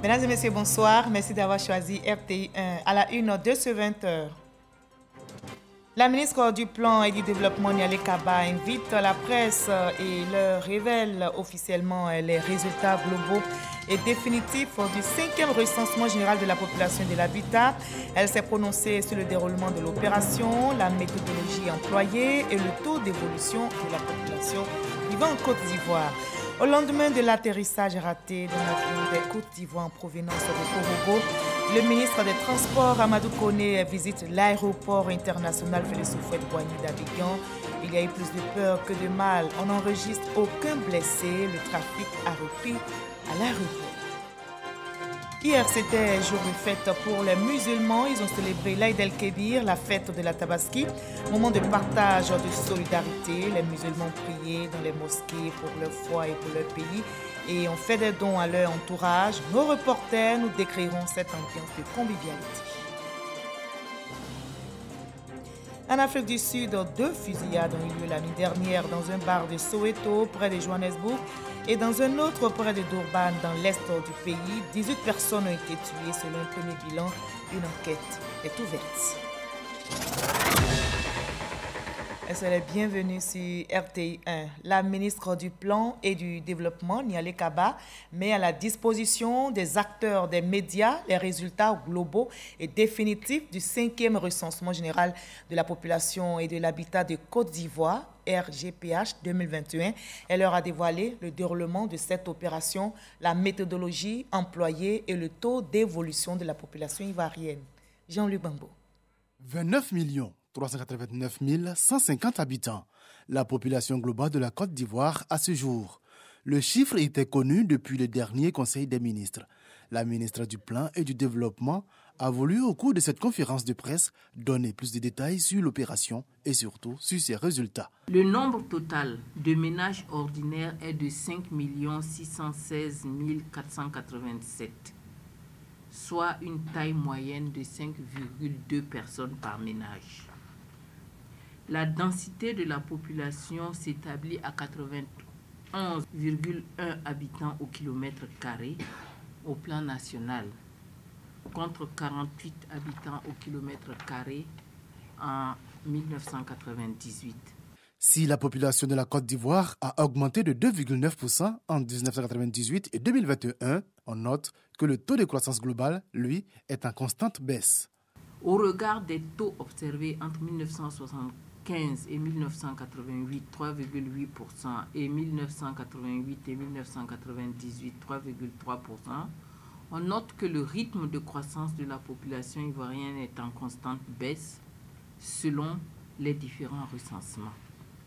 Mesdames et messieurs, bonsoir. Merci d'avoir choisi RTI 1 à la une de ce 20h. La ministre du Plan et du Développement, Nialé Kaba, invite la presse et leur révèle officiellement les résultats globaux et définitifs du 5e recensement général de la population et de l'habitat. Elle s'est prononcée sur le déroulement de l'opération, la méthodologie employée et le taux d'évolution de la population vivant en Côte d'Ivoire. Au lendemain de l'atterrissage raté d'un avion des Côtes d'Ivoire en provenance de Korogo, le ministre des Transports, Amadou Koné, visite l'aéroport international Félix Houphouët-Boigny d'Abidjan. Il y a eu plus de peur que de mal. On n'enregistre aucun blessé. Le trafic a repris à l'aéroport. Hier, c'était jour de fête pour les musulmans. Ils ont célébré l'Aïd el-Kébir, la fête de la Tabaski, moment de partage, de solidarité. Les musulmans priaient dans les mosquées pour leur foi et pour leur pays et ont fait des dons à leur entourage. Nos reporters nous décriront cette ambiance de convivialité. En Afrique du Sud, 2 fusillades ont eu lieu la nuit dernière dans un bar de Soweto, près de Johannesburg, et dans un autre près de Durban, dans l'est du pays. 18 personnes ont été tuées selon un premier bilan. Une enquête est ouverte. Soyez les bienvenus sur RTI 1. La ministre du Plan et du Développement, Nialé Kaba, met à la disposition des acteurs des médias les résultats globaux et définitifs du 5e recensement général de la population et de l'habitat de Côte d'Ivoire, RGPH 2021. Elle leur a dévoilé le déroulement de cette opération, la méthodologie employée et le taux d'évolution de la population ivoirienne. Jean-Luc Bambo. 29 389 150 habitants, la population globale de la Côte d'Ivoire à ce jour. Le chiffre était connu depuis le dernier Conseil des ministres. La ministre du Plan et du Développement a voulu, au cours de cette conférence de presse, donner plus de détails sur l'opération et surtout sur ses résultats. Le nombre total de ménages ordinaires est de 5 616 487, soit une taille moyenne de 5,2 personnes par ménage. La densité de la population s'établit à 91,1 habitants au kilomètre carré au plan national, contre 48 habitants au kilomètre carré en 1998. Si la population de la Côte d'Ivoire a augmenté de 2,9% en 1998 et 2021, on note que le taux de croissance globale, lui, est en constante baisse. Au regard des taux observés entre 1975 et 1988, 3,8%, et 1988 et 1998, 3,3%, on note que le rythme de croissance de la population ivoirienne est en constante baisse selon les différents recensements.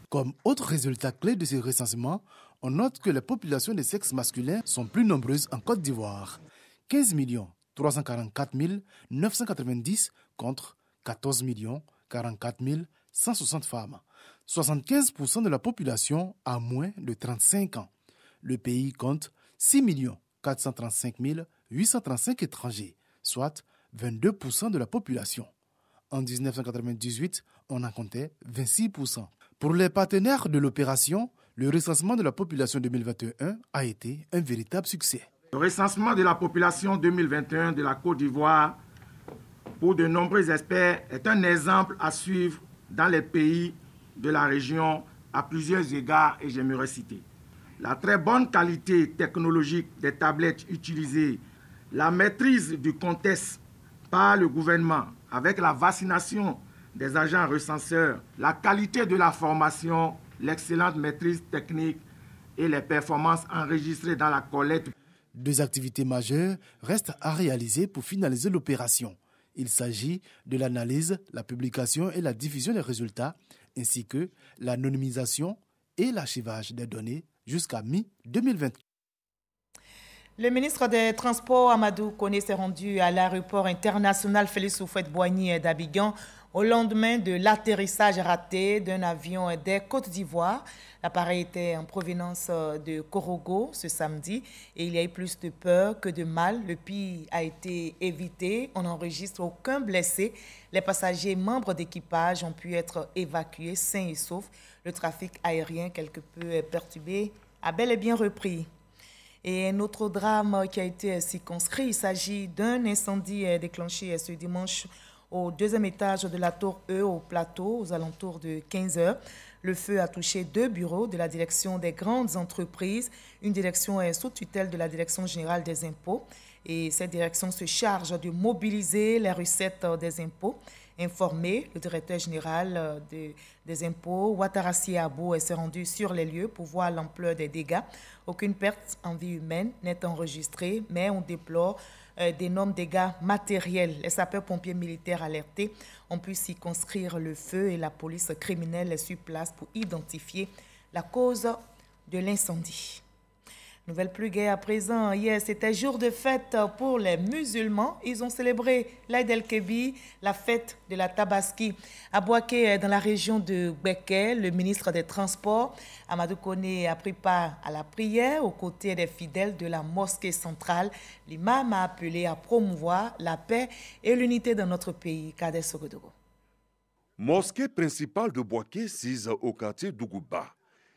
Comme autre résultat clé de ces recensements, on note que les populations de sexe masculin sont plus nombreuses en Côte d'Ivoire. 15 344 990 contre 14 44 160 femmes. 75% de la population a moins de 35 ans. Le pays compte 6 435 835 étrangers, soit 22% de la population. En 1998, on en comptait 26%. Pour les partenaires de l'opération, le recensement de la population 2021 a été un véritable succès. Le recensement de la population 2021 de la Côte d'Ivoire, pour de nombreux experts, est un exemple à suivre dans les pays de la région à plusieurs égards, et j'aimerais citer la très bonne qualité technologique des tablettes utilisées, la maîtrise du contexte par le gouvernement avec la vaccination des agents recenseurs, la qualité de la formation, l'excellente maîtrise technique et les performances enregistrées dans la collecte. 2 activités majeures restent à réaliser pour finaliser l'opération. Il s'agit de l'analyse, la publication et la diffusion des résultats, ainsi que l'anonymisation et l'archivage des données jusqu'à mi-2024. Le ministre des Transports, Amadou Koné, s'est rendu à l'aéroport international Félix Houphouët-Boigny d'Abidjan au lendemain de l'atterrissage raté d'un avion des Côtes d'Ivoire. L'appareil était en provenance de Korogo ce samedi et il y a eu plus de peur que de mal. Le pire a été évité. On n'enregistre aucun blessé. Les passagers membres d'équipage ont pu être évacués sains et saufs. Le trafic aérien quelque peu perturbé a bel et bien repris. Et un autre drame qui a été circonscrit, il s'agit d'un incendie déclenché ce dimanche au deuxième étage de la tour E au plateau aux alentours de 15 h. Le feu a touché 2 bureaux de la direction des grandes entreprises. Une direction est sous tutelle de la direction générale des impôts. Et cette direction se charge de mobiliser les recettes des impôts. Informé, le directeur général des impôts, Ouattarassi Abou, s'est rendu sur les lieux pour voir l'ampleur des dégâts. Aucune perte en vie humaine n'est enregistrée, mais on déplore d'énormes dégâts matériels. Les sapeurs-pompiers militaires alertés ont pu circonscrire le feu et la police criminelle est sur place pour identifier la cause de l'incendie. Nouvelle plus gaie à présent. Hier, c'était jour de fête pour les musulmans. Ils ont célébré l'Aïd el-Kébir, la fête de la Tabaski. À Boaké, dans la région de Béké, le ministre des Transports, Amadou Koné, a pris part à la prière aux côtés des fidèles de la mosquée centrale. L'imam a appelé à promouvoir la paix et l'unité dans notre pays. Kadès Sogodogo. Mosquée principale de Boaké, sise au quartier d'Ougouba.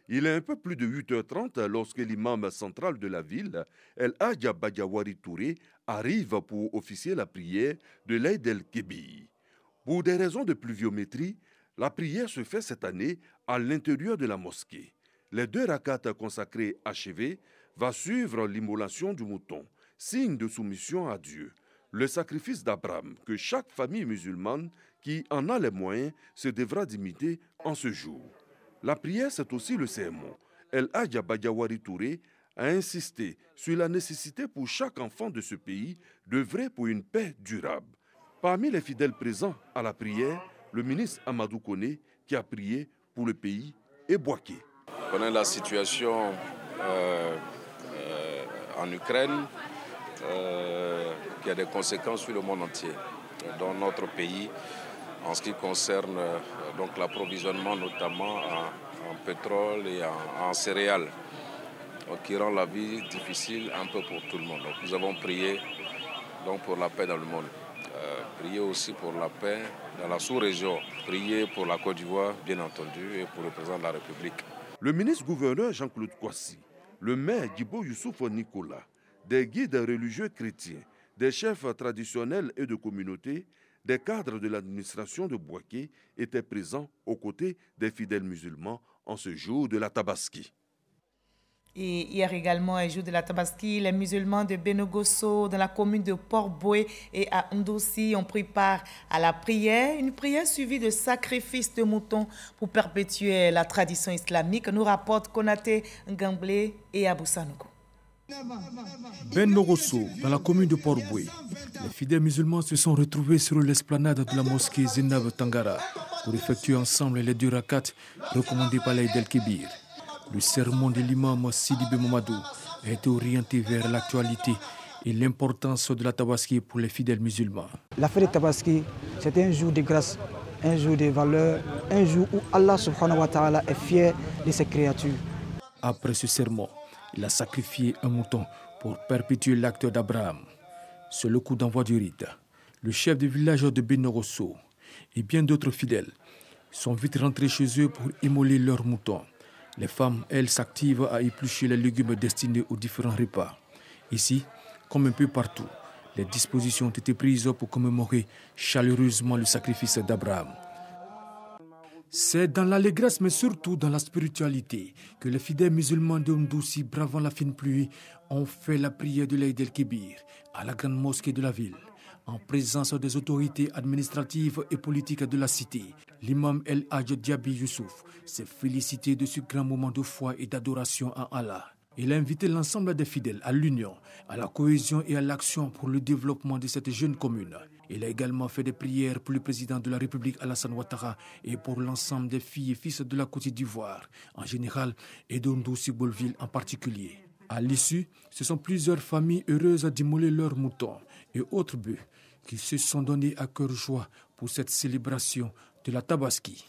Il est un peu plus de 8h30 lorsque l'imam central de la ville, El Hadja Badiawari Touré, arrive pour officier la prière de l'Aïd el-Kébir. Pour des raisons de pluviométrie, la prière se fait cette année à l'intérieur de la mosquée. Les 2 rakats consacrés achevés va suivre l'immolation du mouton, signe de soumission à Dieu. Le sacrifice d'Abraham que chaque famille musulmane qui en a les moyens se devra d'imiter en ce jour. La prière, c'est aussi le sermon. El Hadja Badiawari Touré a insisté sur la nécessité pour chaque enfant de ce pays d'œuvrer pour une paix durable. Parmi les fidèles présents à la prière, le ministre Amadou Koné qui a prié pour le pays et Boaké. On connaît la situation en Ukraine qui a des conséquences sur le monde entier. Dans notre pays, en ce qui concerne donc l'approvisionnement notamment en pétrole et en céréales, donc, qui rend la vie difficile un peu pour tout le monde. Donc, nous avons prié donc, pour la paix dans le monde, prié aussi pour la paix dans la sous-région, prié pour la Côte d'Ivoire bien entendu et pour le président de la République. Le ministre-gouverneur Jean-Claude Kouassi, le maire Djibo Youssouf Nicolas, des guides religieux chrétiens, des chefs traditionnels et de communautés, des cadres de l'administration de Boaké étaient présents aux côtés des fidèles musulmans en ce jour de la Tabaski. Et hier également, un jour de la Tabaski, les musulmans de Benogosso, dans la commune de Port-Boué et à Ndossi, ont pris part à la prière. Une prière suivie de sacrifices de moutons pour perpétuer la tradition islamique, nous rapportent Konaté Ngamblé et Abou Sanogo. Benogosso, dans la commune de Port-Boué, les fidèles musulmans se sont retrouvés sur l'esplanade de la mosquée Zinab Tangara pour effectuer ensemble les 2 rakats recommandés par l'Aïd el-Kébir. Le sermon de l'imam Sidibé Mamadou a été orienté vers l'actualité et l'importance de la Tabaski pour les fidèles musulmans. La fête de Tabaski, c'était un jour de grâce, un jour de valeur, un jour où Allah subhanahu wa ta'ala est fier de ses créatures. Après ce sermon, il a sacrifié un mouton pour perpétuer l'acte d'Abraham. Sur le coup d'envoi du rite, le chef du village de Benogosso et bien d'autres fidèles sont vite rentrés chez eux pour immoler leurs moutons. Les femmes, elles, s'activent à éplucher les légumes destinés aux différents repas. Ici, comme un peu partout, les dispositions ont été prises pour commémorer chaleureusement le sacrifice d'Abraham. C'est dans l'allégresse, mais surtout dans la spiritualité, que les fidèles musulmans de Ndossi, bravant la fine pluie, ont fait la prière de l'Aïd el-Kébir à la grande mosquée de la ville. En présence des autorités administratives et politiques de la cité, l'imam El Hadj Diaby Youssouf s'est félicité de ce grand moment de foi et d'adoration à Allah. Il a invité l'ensemble des fidèles à l'union, à la cohésion et à l'action pour le développement de cette jeune commune. Il a également fait des prières pour le président de la République Alassane Ouattara et pour l'ensemble des filles et fils de la Côte d'Ivoire en général et de Ndossi-Bolville en particulier. À l'issue, ce sont plusieurs familles heureuses d'immoler leurs moutons et autres bœufs qui se sont donnés à cœur joie pour cette célébration de la Tabaski.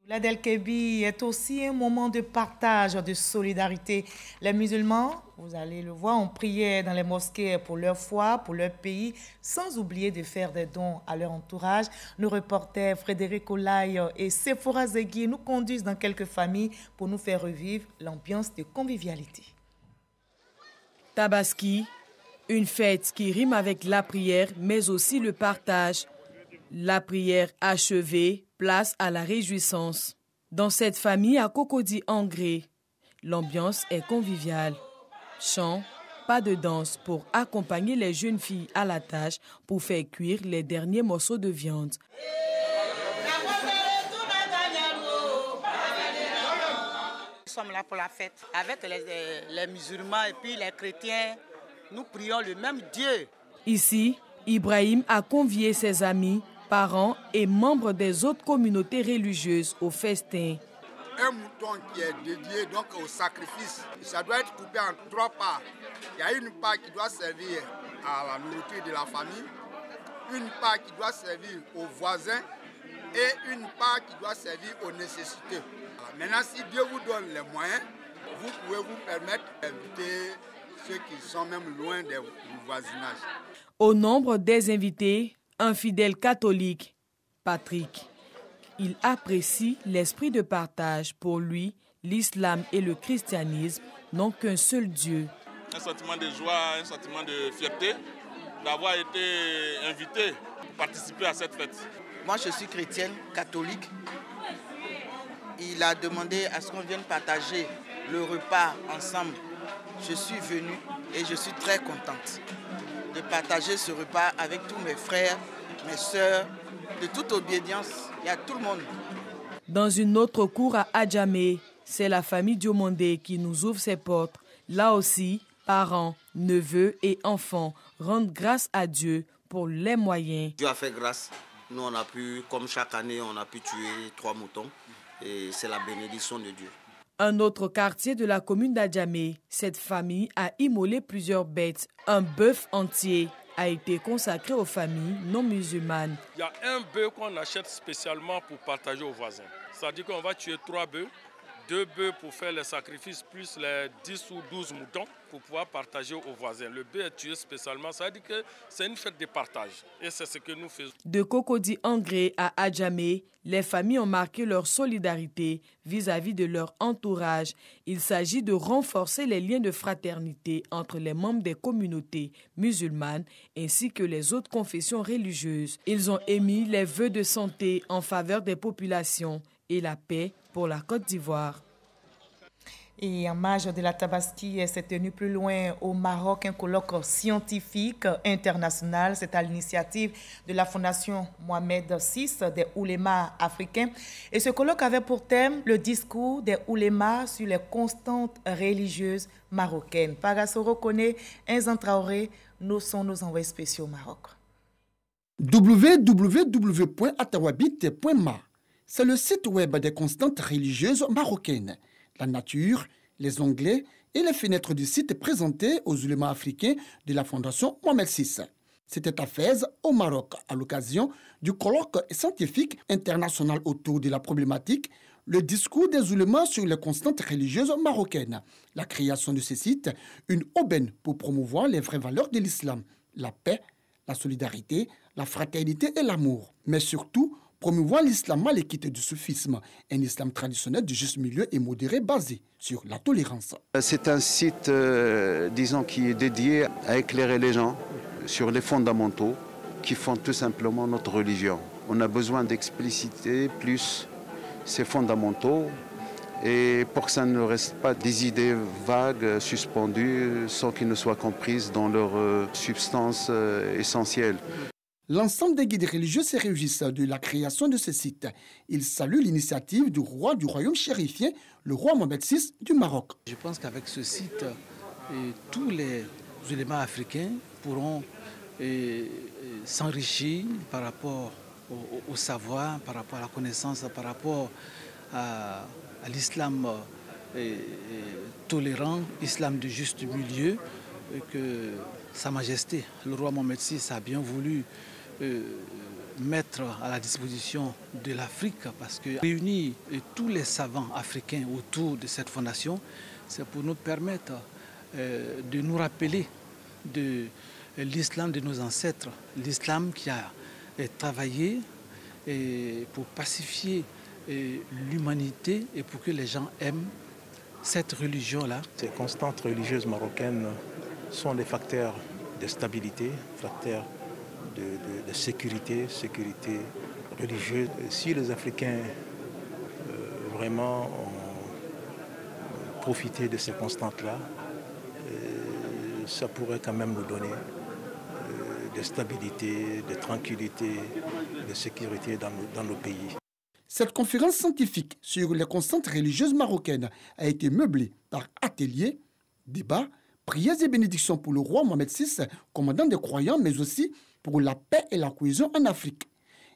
L'Aïd el-Kébir est aussi un moment de partage, de solidarité. Les musulmans, vous allez le voir, ont prié dans les mosquées pour leur foi, pour leur pays, sans oublier de faire des dons à leur entourage. Nos reporters Frédéric Olaï et Sephora Zegui nous conduisent dans quelques familles pour nous faire revivre l'ambiance de convivialité. Tabaski, une fête qui rime avec la prière, mais aussi le partage. La prière achevée, place à la réjouissance. Dans cette famille à Cocody-Angré, l'ambiance est conviviale. Chant, pas de danse pour accompagner les jeunes filles à la tâche pour faire cuire les derniers morceaux de viande. Nous sommes là pour la fête avec les musulmans et puis les chrétiens. Nous prions le même Dieu. Ici, Ibrahim a convié ses amis, parents et membres des autres communautés religieuses au festin. Un mouton qui est dédié donc au sacrifice, ça doit être coupé en 3 parts. Il y a une part qui doit servir à la nourriture de la famille, une part qui doit servir aux voisins et une part qui doit servir aux nécessités. Maintenant, si Dieu vous donne les moyens, vous pouvez vous permettre d'inviter ceux qui sont même loin du voisinage. Au nombre des invités, un fidèle catholique, Patrick. Il apprécie l'esprit de partage. Pour lui, l'islam et le christianisme n'ont qu'un seul Dieu. Un sentiment de joie, un sentiment de fierté d'avoir été invité pour participer à cette fête. Moi, je suis chrétienne, catholique. Il a demandé à ce qu'on vienne partager le repas ensemble. Je suis venue et je suis très contente de partager ce repas avec tous mes frères, mes sœurs, de toute obédience. Il y a tout le monde. Dans une autre cour à Adjamé, c'est la famille Diomondé qui nous ouvre ses portes. Là aussi, parents, neveux et enfants rendent grâce à Dieu pour les moyens. Dieu a fait grâce. Nous, on a pu, comme chaque année, on a pu tuer 3 moutons. Et c'est la bénédiction de Dieu. Un autre quartier de la commune d'Adjamé, cette famille a immolé plusieurs bêtes. Un bœuf entier a été consacré aux familles non musulmanes. Il y a un bœuf qu'on achète spécialement pour partager aux voisins. C'est-à-dire qu'on va tuer 3 bœufs, 2 bœufs pour faire les sacrifices, plus les 10 ou 12 moutons pour pouvoir partager aux voisins. Le bœuf est tué spécialement, ça veut dire que c'est une fête de partage. Et c'est ce que nous faisons. De Cocody-Angré à Adjamé, les familles ont marqué leur solidarité vis-à-vis de leur entourage. Il s'agit de renforcer les liens de fraternité entre les membres des communautés musulmanes ainsi que les autres confessions religieuses. Ils ont émis les vœux de santé en faveur des populations et la paix pour la Côte d'Ivoire. Et en marge de la Tabaski s'est tenu plus loin au Maroc un colloque scientifique international. C'est à l'initiative de la Fondation Mohamed VI des oulémas africains. Et ce colloque avait pour thème le discours des oulémas sur les constantes religieuses marocaines. Pagasoro connaît Inzan Traoré, nous sommes nos envoyés spéciaux au Maroc. www.atawabit.ma. C'est le site web des constantes religieuses marocaines. La nature, les onglets et les fenêtres du site présentés aux oulémas africains de la Fondation Mohamed VI. C'était à Fès, au Maroc, à l'occasion du colloque scientifique international autour de la problématique, le discours des oulémas sur les constantes religieuses marocaines. La création de ce site, une aubaine pour promouvoir les vraies valeurs de l'islam, la paix, la solidarité, la fraternité et l'amour, mais surtout promouvoir l'islam malékite du soufisme, un islam traditionnel du juste milieu et modéré basé sur la tolérance. C'est un site, disons, qui est dédié à éclairer les gens sur les fondamentaux qui font tout simplement notre religion. On a besoin d'expliciter plus ces fondamentaux et pour que ça ne reste pas des idées vagues, suspendues, sans qu'elles ne soient comprises dans leur substance essentielle. L'ensemble des guides religieux se réjouissent de la création de ce site. Ils saluent l'initiative du roi du royaume chérifien, le roi Mohamed VI du Maroc. Je pense qu'avec ce site, tous les oulémas africains pourront s'enrichir par rapport au savoir, par rapport à la connaissance, par rapport à l'islam tolérant, l'islam du juste milieu, que Sa Majesté, le roi Mohamed VI, a bien voulu mettre à la disposition de l'Afrique, parce que réunir tous les savants africains autour de cette fondation, c'est pour nous permettre de nous rappeler de l'islam de nos ancêtres, l'islam qui a travaillé pour pacifier l'humanité et pour que les gens aiment cette religion-là. Ces constantes religieuses marocaines sont des facteurs de stabilité, facteurs de sécurité religieuse. Si les Africains vraiment ont profité de ces constantes-là, ça pourrait quand même nous donner de stabilité, de tranquillité, de sécurité dans nos pays. Cette conférence scientifique sur les constantes religieuses marocaines a été meublée par ateliers, débats, prières et bénédictions pour le roi Mohamed VI, commandant des croyants, mais aussi pour la paix et la cohésion en Afrique.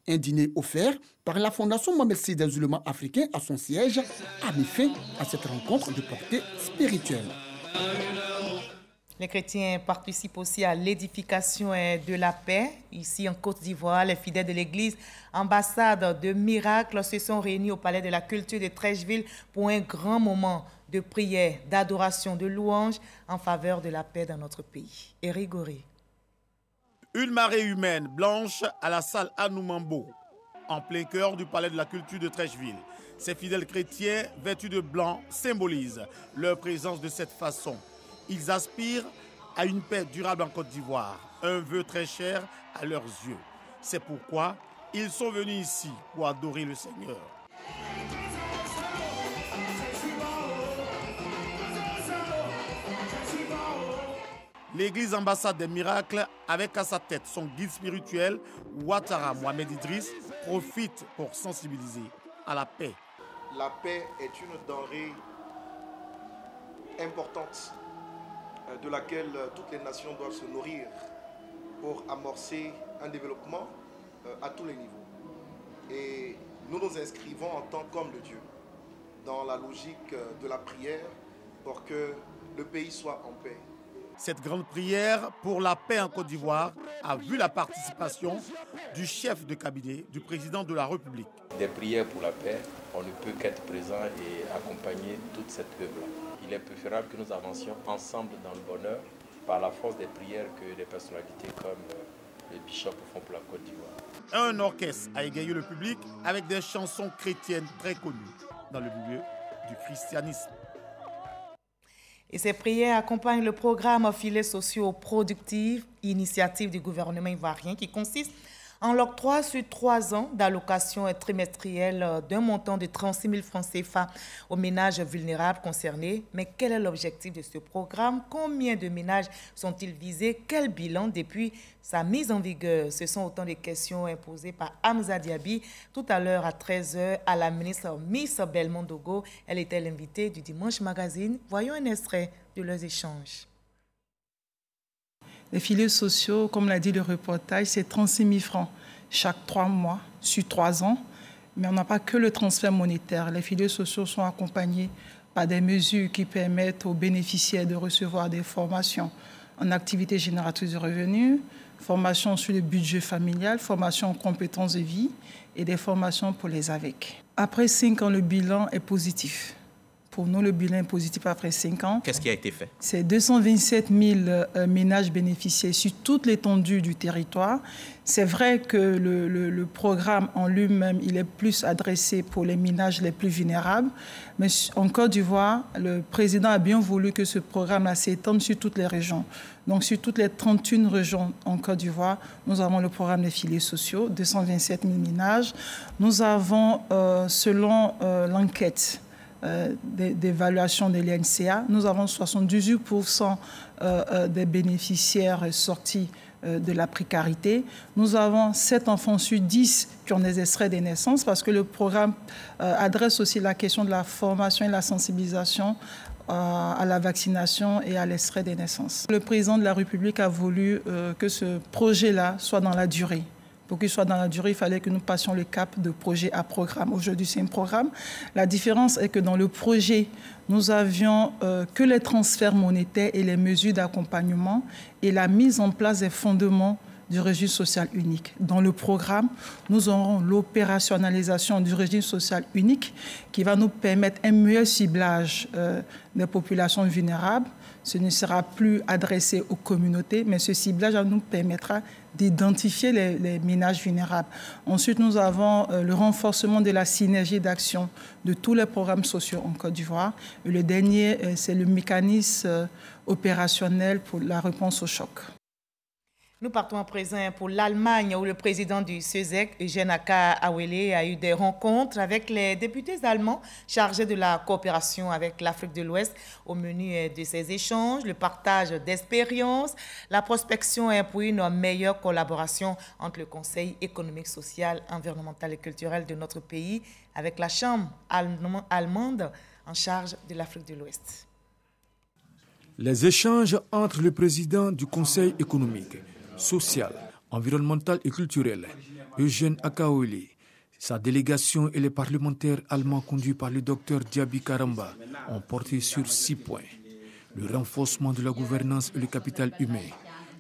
Un dîner offert par la Fondation Mohamed VI des musulmans africains à son siège a mis fin à cette rencontre de portée spirituelle. Les chrétiens participent aussi à l'édification de la paix. Ici, en Côte d'Ivoire, les fidèles de l'église ambassade de Miracle se sont réunis au Palais de la Culture de Treichville pour un grand moment de prière, d'adoration, de louange en faveur de la paix dans notre pays. Éric Goré. Une marée humaine blanche à la salle Anoumambo, en plein cœur du Palais de la Culture de Treichville. Ces fidèles chrétiens vêtus de blanc symbolisent leur présence de cette façon. Ils aspirent à une paix durable en Côte d'Ivoire, un vœu très cher à leurs yeux. C'est pourquoi ils sont venus ici pour adorer le Seigneur. L'église ambassade des miracles, avec à sa tête son guide spirituel, Ouattara Mohamed Idriss, profite pour sensibiliser à la paix. La paix est une denrée importante de laquelle toutes les nations doivent se nourrir pour amorcer un développement à tous les niveaux. Et nous nous inscrivons en tant qu'hommes de Dieu dans la logique de la prière pour que le pays soit en paix. Cette grande prière pour la paix en Côte d'Ivoire a vu la participation du chef de cabinet du président de la République. Des prières pour la paix, on ne peut qu'être présent et accompagner toute cette œuvre-là. Il est préférable que nous avancions ensemble dans le bonheur par la force des prières que des personnalités comme les bishops font pour la Côte d'Ivoire. Un orchestre a égayé le public avec des chansons chrétiennes très connues dans le milieu du christianisme. Et ces prières accompagnent le programme Filets sociaux productifs, initiative du gouvernement ivoirien qui consiste en l'octroi sur 3 ans d'allocation trimestrielle d'un montant de 36 000 francs CFA aux ménages vulnérables concernés. Mais quel est l'objectif de ce programme? Combien de ménages sont-ils visés? Quel bilan depuis sa mise en vigueur? Ce sont autant de questions imposées par Hamza Diaby tout à l'heure à 13h à la ministre Miss Belmondogo. Elle était l'invitée du Dimanche Magazine. Voyons un extrait de leurs échanges. Les filets sociaux, comme l'a dit le reportage, c'est 36 000 francs chaque 3 mois sur 3 ans. Mais on n'a pas que le transfert monétaire. Les filets sociaux sont accompagnés par des mesures qui permettent aux bénéficiaires de recevoir des formations en activités génératrices de revenus, formations sur le budget familial, formations en compétences de vie et des formations pour les AVEC. Après 5 ans, le bilan est positif. Pour nous, le bilan est positif après 5 ans. Qu'est-ce qui a été fait? C'est 227 000 ménages bénéficiaires sur toute l'étendue du territoire. C'est vrai que le programme en lui-même, il est plus adressé pour les ménages les plus vulnérables. Mais en Côte d'Ivoire, le président a bien voulu que ce programme-là s'étende sur toutes les régions. Donc, sur toutes les 31 régions en Côte d'Ivoire, nous avons le programme des filets sociaux, 227 000 ménages. Nous avons, selon l'enquête d'évaluation de l'INCA, nous avons 78% des bénéficiaires sortis de la précarité. Nous avons 7 enfants sur 10 qui ont des extraits de naissance parce que le programme adresse aussi la question de la formation et la sensibilisation à la vaccination et à l'extrait des naissances. Le président de la République a voulu que ce projet-là soit dans la durée. Pour qu'il soit dans la durée, il fallait que nous passions le cap de projet à programme. Aujourd'hui, c'est un programme. La différence est que dans le projet, nous avions que les transferts monétaires et les mesures d'accompagnement et la mise en place des fondements du régime social unique. Dans le programme, nous aurons l'opérationnalisation du régime social unique qui va nous permettre un meilleur ciblage des populations vulnérables. Ce ne sera plus adressé aux communautés, mais ce ciblage nous permettra d'identifier les ménages vulnérables. Ensuite, nous avons le renforcement de la synergie d'action de tous les programmes sociaux en Côte d'Ivoire. Et le dernier, c'est le mécanisme opérationnel pour la réponse au choc. Nous partons à présent pour l'Allemagne où le président du CESEC, Eugène Aka-Awele, a eu des rencontres avec les députés allemands chargés de la coopération avec l'Afrique de l'Ouest. Au menu de ces échanges, le partage d'expériences, la prospection pour une meilleure collaboration entre le Conseil économique, social, environnemental et culturel de notre pays avec la Chambre allemande en charge de l'Afrique de l'Ouest. Les échanges entre le président du Conseil économique, social, environnemental et culturel, Eugène Aka-Awele, sa délégation et les parlementaires allemands conduits par le docteur Diaby Karamba ont porté sur 6 points. Le renforcement de la gouvernance et le capital humain,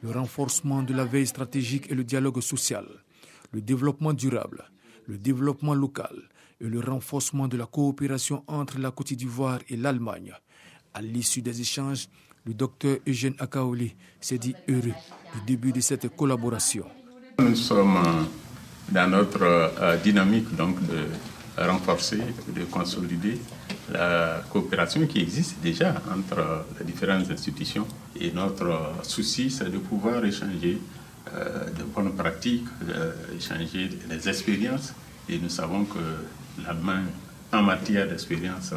le renforcement de la veille stratégique et le dialogue social, le développement durable, le développement local et le renforcement de la coopération entre la Côte d'Ivoire et l'Allemagne. À l'issue des échanges, le docteur Eugène Aka-Awele s'est dit heureux du début de cette collaboration. Nous sommes dans notre dynamique donc de renforcer, de consolider la coopération qui existe déjà entre les différentes institutions. Et notre souci, c'est de pouvoir échanger de bonnes pratiques, échanger des expériences. Et nous savons que l'Allemagne, en matière d'expérience,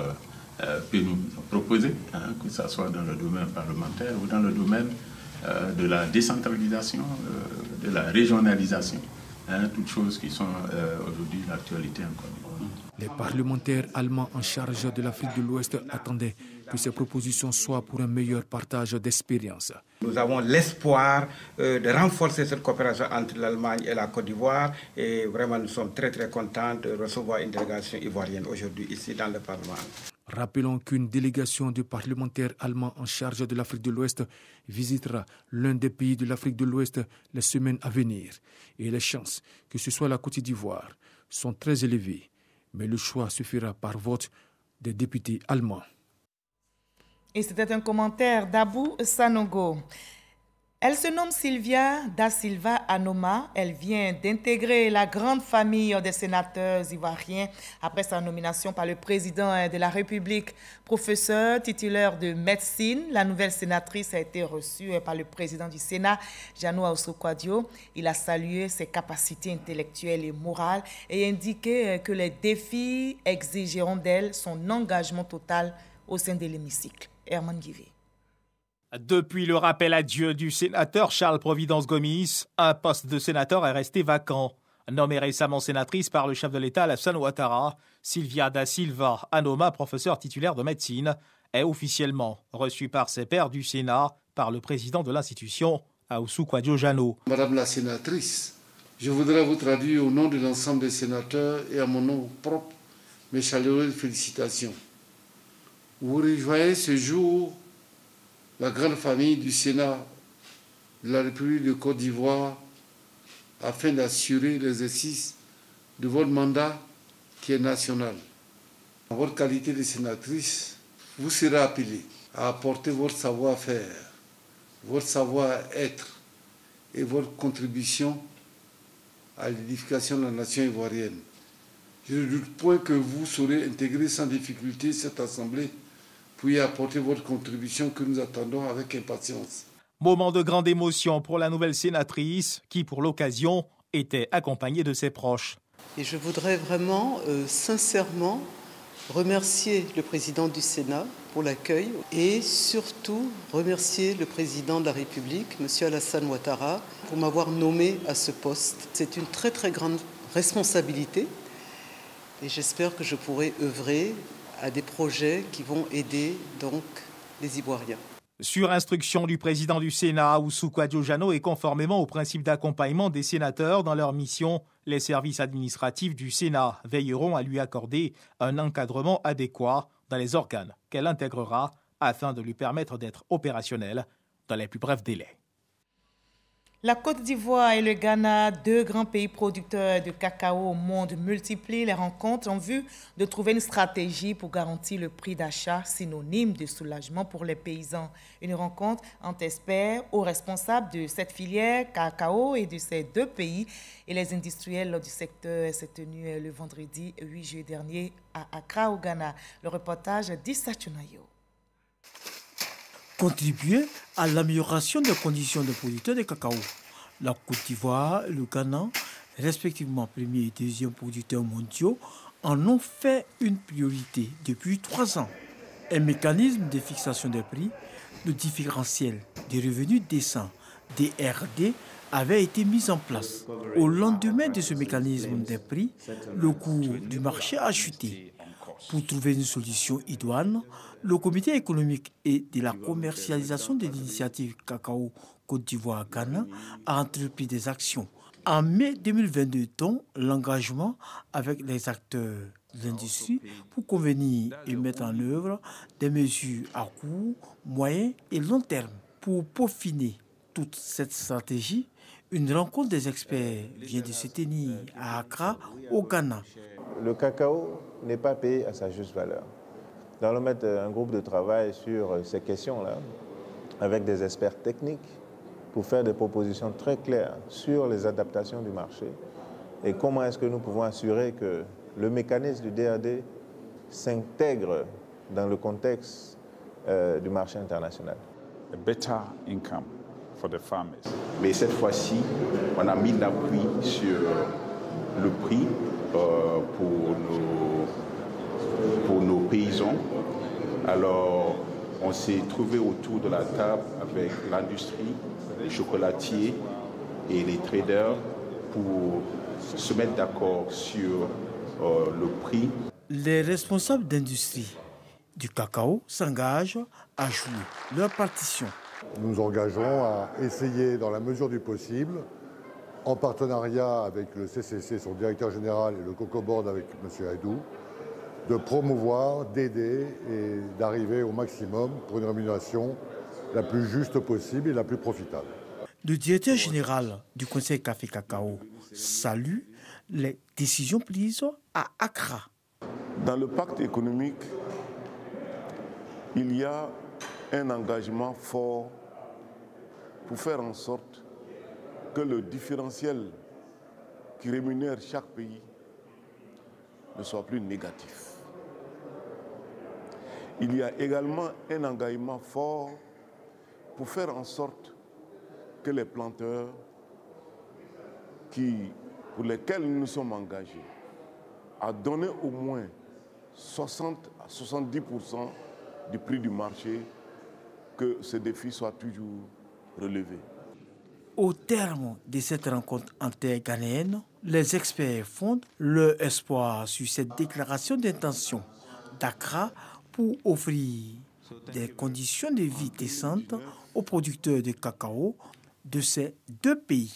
peut nous proposer, que ce soit dans le domaine parlementaire ou dans le domaine de la décentralisation, de la régionalisation, toutes choses qui sont aujourd'hui l'actualité encore. Les parlementaires allemands en charge de l'Afrique de l'Ouest attendaient que ces propositions soient pour un meilleur partage d'expériences. Nous avons l'espoir de renforcer cette coopération entre l'Allemagne et la Côte d'Ivoire et vraiment nous sommes très très contents de recevoir une délégation ivoirienne aujourd'hui ici dans le Parlement. Rappelons qu'une délégation de parlementaires allemands en charge de l'Afrique de l'Ouest visitera l'un des pays de l'Afrique de l'Ouest les semaines à venir. Et les chances que ce soit la Côte d'Ivoire sont très élevées. Mais le choix se fera par vote des députés allemands. Et c'était un commentaire d'Abou Sanogo. Elle se nomme Sylvia da Silva Anoma. Elle vient d'intégrer la grande famille des sénateurs ivoiriens après sa nomination par le président de la République. Professeure titulaire de médecine, la nouvelle sénatrice a été reçue par le président du Sénat, Jano Aousou-Kouadio. Il a salué ses capacités intellectuelles et morales et indiqué que les défis exigeront d'elle son engagement total au sein de l'hémicycle. Herman Guivé. Depuis le rappel à Dieu du sénateur Charles Providence Gomis, un poste de sénateur est resté vacant. Nommée récemment sénatrice par le chef de l'État Alassane Ouattara, Sylvia da Silva Anoma, professeure titulaire de médecine, est officiellement reçue par ses pairs du Sénat par le président de l'institution, Aousou-Kouadio Jano. Madame la sénatrice, je voudrais vous traduire au nom de l'ensemble des sénateurs et à mon nom propre mes chaleureuses félicitations. Vous rejoignez ce jour la grande famille du Sénat de la République de Côte d'Ivoire afin d'assurer l'exercice de votre mandat qui est national. En votre qualité de sénatrice, vous serez appelée à apporter votre savoir-faire, votre savoir-être et votre contribution à l'édification de la nation ivoirienne. Je ne doute point que vous saurez intégrer sans difficulté cette assemblée pour y apporter votre contribution que nous attendons avec impatience. Moment de grande émotion pour la nouvelle sénatrice qui, pour l'occasion, était accompagnée de ses proches. Et je voudrais vraiment, sincèrement, remercier le président du Sénat pour l'accueil et surtout remercier le président de la République, M. Alassane Ouattara, pour m'avoir nommé à ce poste. C'est une très très grande responsabilité et j'espère que je pourrai œuvrer à des projets qui vont aider donc les Ivoiriens. Sur instruction du président du Sénat, Aousou-Kouadio Jano, et conformément au principe d'accompagnement des sénateurs dans leur mission, les services administratifs du Sénat veilleront à lui accorder un encadrement adéquat dans les organes qu'elle intégrera afin de lui permettre d'être opérationnelle dans les plus brefs délais. La Côte d'Ivoire et le Ghana, deux grands pays producteurs de cacao au monde, multiplient les rencontres en vue de trouver une stratégie pour garantir le prix d'achat synonyme de soulagement pour les paysans. Une rencontre entre experts, aux responsables de cette filière cacao et de ces deux pays et les industriels du secteur s'est tenue le vendredi 8 juillet dernier à Accra, au Ghana. Le reportage d'Issa Chunayo. Contribuer à l'amélioration des conditions des producteurs de cacao. La Côte d'Ivoire et le Ghana, respectivement premier et deuxième producteurs mondiaux, en ont fait une priorité depuis 3 ans. Un mécanisme de fixation des prix, le différentiel des revenus décents, DRD, avait été mis en place. Au lendemain de ce mécanisme des prix, le cours du marché a chuté. Pour trouver une solution idoine, le Comité économique et de la commercialisation de l'initiative Cacao Côte d'Ivoire-Ghana a entrepris des actions. En mai 2022, dont l'engagement avec les acteurs de l'industrie pour convenir et mettre en œuvre des mesures à court, moyen et long terme. Pour peaufiner toute cette stratégie, une rencontre des experts vient de se tenir à Accra, au Ghana. Le cacao n'est pas payé à sa juste valeur. Nous allons mettre un groupe de travail sur ces questions-là, avec des experts techniques, pour faire des propositions très claires sur les adaptations du marché et comment est-ce que nous pouvons assurer que le mécanisme du DRD s'intègre dans le contexte du marché international. A better income for the farmers. Mais cette fois-ci, on a mis l'appui sur le prix pour nos paysans. Alors, on s'est trouvé autour de la table avec l'industrie, les chocolatiers et les traders pour se mettre d'accord sur le prix. Les responsables d'industrie du cacao s'engagent à jouer leur partition. Nous nous engageons à essayer, dans la mesure du possible, en partenariat avec le CCC, son directeur général, et le Cocoa Board avec M. Aïdou, de promouvoir, d'aider et d'arriver au maximum pour une rémunération la plus juste possible et la plus profitable. Le directeur général du Conseil Café Cacao salue les décisions prises à Accra. Dans le pacte économique, il y a un engagement fort pour faire en sorte que le différentiel qui rémunère chaque pays ne soit plus négatif. Il y a également un engagement fort pour faire en sorte que les planteurs pour lesquels nous nous sommes engagés à donner au moins 60 à 70% du prix du marché, que ce défi soit toujours relevé. Au terme de cette rencontre interghanéenne, les experts fondent leur espoir sur cette déclaration d'intention d'Accra pour offrir des conditions de vie décentes aux producteurs de cacao de ces deux pays.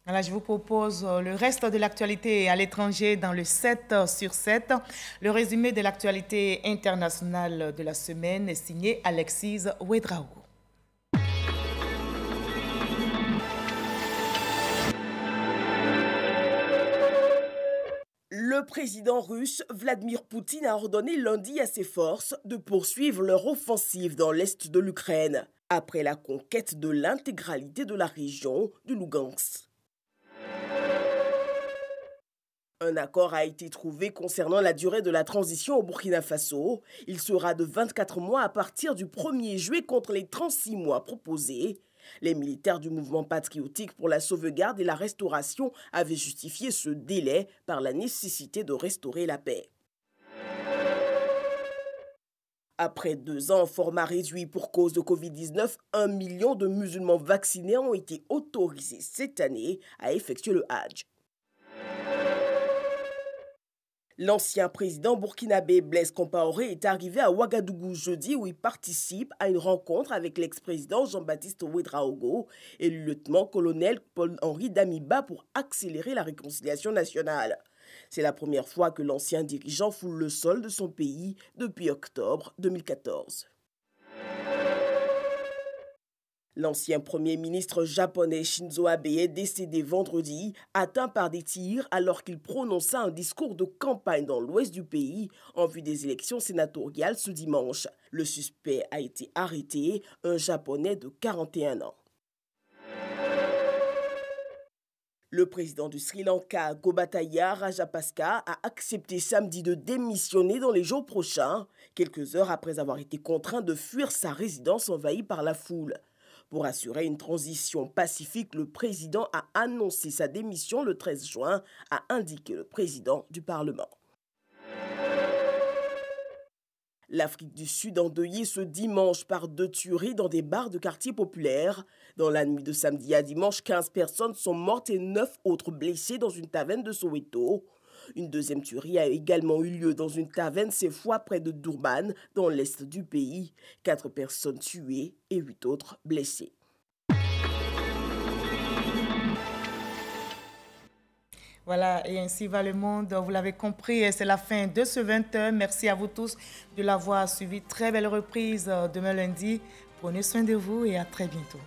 Voilà, je vous propose le reste de l'actualité à l'étranger dans le 7 sur 7. Le résumé de l'actualité internationale de la semaine est signé Alexis Ouedraogo. Le président russe Vladimir Poutine a ordonné lundi à ses forces de poursuivre leur offensive dans l'est de l'Ukraine, après la conquête de l'intégralité de la région du Lugansk. Un accord a été trouvé concernant la durée de la transition au Burkina Faso. Il sera de 24 mois à partir du 1er juillet contre les 36 mois proposés. Les militaires du mouvement patriotique pour la sauvegarde et la restauration avaient justifié ce délai par la nécessité de restaurer la paix. Après 2 ans en format réduit pour cause de Covid-19, 1 million de musulmans vaccinés ont été autorisés cette année à effectuer le Hajj. L'ancien président burkinabé Blaise Compaoré est arrivé à Ouagadougou jeudi où il participe à une rencontre avec l'ex-président Jean-Baptiste Ouedraogo et le lieutenant-colonel Paul-Henri Damiba pour accélérer la réconciliation nationale. C'est la première fois que l'ancien dirigeant foule le sol de son pays depuis octobre 2014. L'ancien Premier ministre japonais Shinzo Abe est décédé vendredi, atteint par des tirs alors qu'il prononçait un discours de campagne dans l'ouest du pays en vue des élections sénatoriales ce dimanche. Le suspect a été arrêté, un Japonais de 41 ans. Le président du Sri Lanka, Gotabaya Rajapaksa, a accepté samedi de démissionner dans les jours prochains, quelques heures après avoir été contraint de fuir sa résidence envahie par la foule. Pour assurer une transition pacifique, le président a annoncé sa démission le 13 juin, a indiqué le président du Parlement. L'Afrique du Sud endeuillée ce dimanche par 2 tueries dans des bars de quartiers populaires. Dans la nuit de samedi à dimanche, 15 personnes sont mortes et 9 autres blessées dans une taverne de Soweto. Une deuxième tuerie a également eu lieu dans une taverne, cette fois près de Durban, dans l'est du pays. 4 personnes tuées et 8 autres blessées. Voilà, et ainsi va le monde. Vous l'avez compris, c'est la fin de ce 20h. Merci à vous tous de l'avoir suivi. Très belle reprise demain lundi. Prenez soin de vous et à très bientôt.